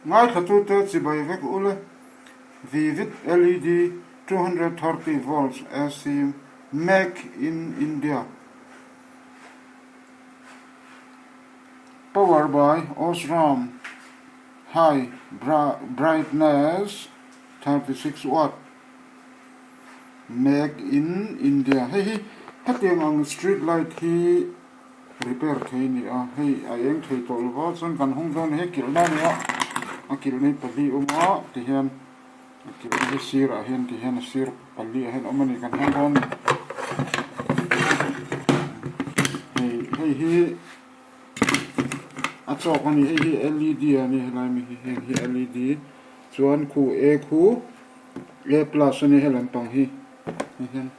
ngay khát tu te chỉ bay vek ule vivid LED 230 volts AC make in India. Powered by Osram, high brightness 36 watt, make in India. Hey, hatiang ang street light hi repair thei ni a hei a eng thei tol wa chon kan hung don he kil na ni a kil ni pali uma ti hian a kil ni sir a hian ti hian sir pali a hian omani kan hung don hei a chok ani hei LED ani helai mi hi LED chuan khu A plus ani helan pang hi hian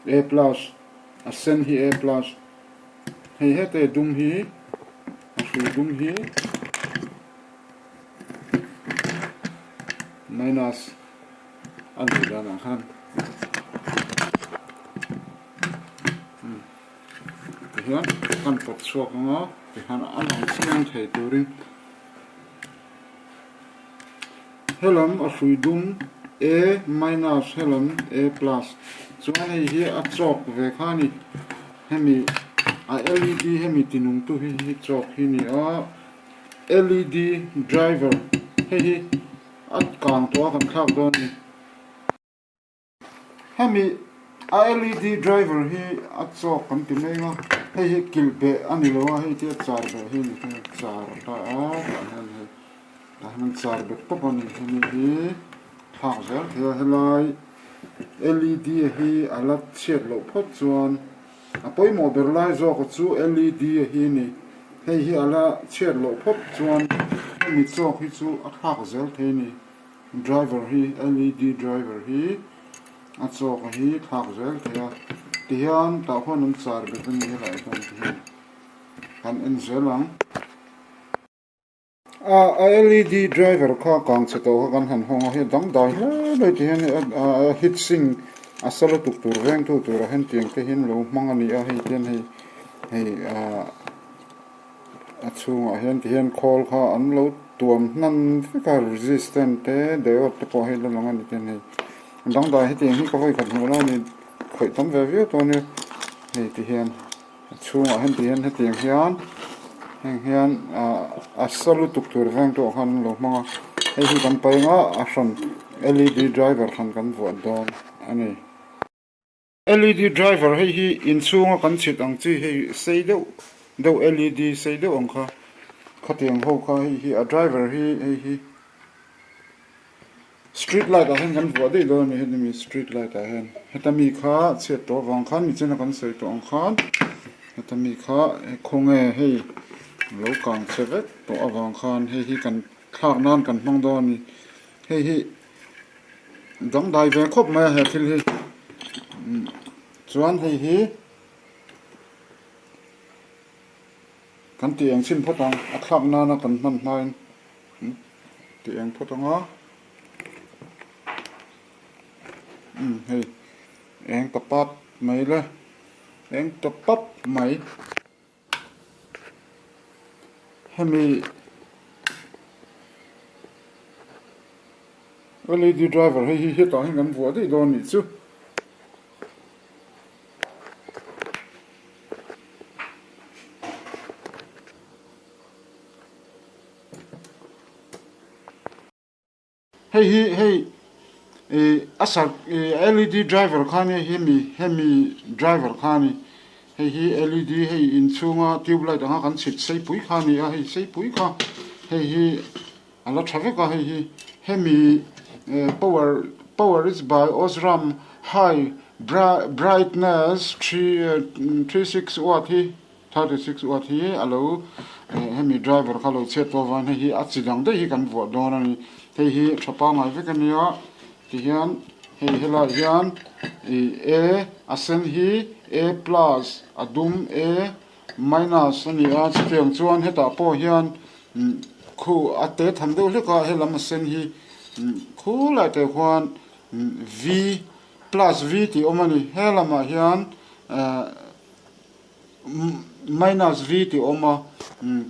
A plus a sen hi A plus hei hete dum hi a hrui dum hi minus an ni dan ang han hian kan pot chuak anga ti han an ang chiang thei turin helam a hrui dum A minus helam A plus chuan hei hi a chok ve khani hemi a LED hemi tinung tu hi chok hi ni a LED driver hei at kang to kan thak don ni hemi a LED driver hi at chok kan ti mai nga hei kilbe ani lo hei ti char be hi ni char ta a han char be popani hemi hi thak zel thia helai LED hi alat chet lo phot chuan apoi model lai zo ko chu LED hi ni hei hi ala chet lo phot chuan mi chok hi chu a thak zel the ni driver hi LED driver hi a chok hi thak zel thia tian ta hon char be ni lai kan hi kan en zelang a LED driver kha kang che to kan han hong hi dang dai le ti hen hit sing asalo tuk tur veng tu tur hen tiang te hin lo mangani a hei ten hei a chung a hen ti hen call kha an lo tuam nan ka resistant te de ot te po hei lo mangani ten hei dang dai hei tiang hi ka voi kan hula ni khoi tam ve ve to ne hei ti hen chung a hen ti hen hei tiang hian asalo tuk tur veng tu han lo manga hei hi kan pai nga a hran LED driver han kan vo don ani LED driver hei hi in chunga kan chit ang chi hei sei deuh LED sei deuh ang kha khatiang ho kha hei hi a driver hi street light a hen kan vo dei do ni mi street light a hen hetami kha chet to wang khan mi chena kan sei to ang khan hetami kha khonge hei lo kang chevet to awang khan hei hi kan thak nan kan hmang do ni hei hi dang dai ve khop ma he thil hi chuan hei hi kan tiang chin photang a thak na na kan man hnain tiang photanga hei eng tapat mai le eng tapat mai hemi LED driver hei hi ta hin kan vo dei do ni chu hei asar LED driver khani hemi driver khani hei hi LED hei in chunga tube light anga kan chit sei pui khani a hei sei pui kha hei hi ala traffic a hei hi hemi power is by Osram high brightness 36 watt hi 36 watt hi alo hemi driver khalo chet to van hei hi achidang de hi kan vo don ani hei hi thapa ngai ve kan ya ti hian hei hela hian a sen hi A plus adum A minus ani a chiang chuan heta po hian khu ate tham deuh hleka helam a sen hi khu la te khuan V plus V ti omani helama hian minus v ti oma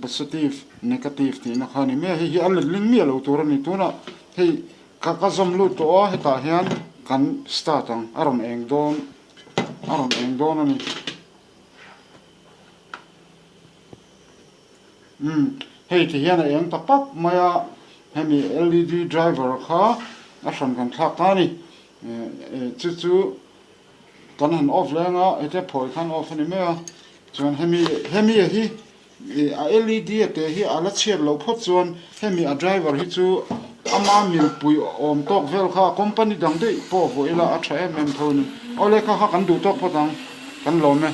positive negative ti na khani me hi al ling mi lo tur ni tu na hei ka zom lu to heta hian kan start ang aron eng don ani hei ti hian eng tapak maya hemi LED driver kha a hran kan thak ta ni chu kan han off lenga ete phoi khan off ni me chuan hemi hi a LED ate hi ala chhiat lo phot chuan hemi a driver hi chu ama mil pui om tok vel kha company dang dei po vo ila a tha em thon ole kha kan du tok potang kan lo me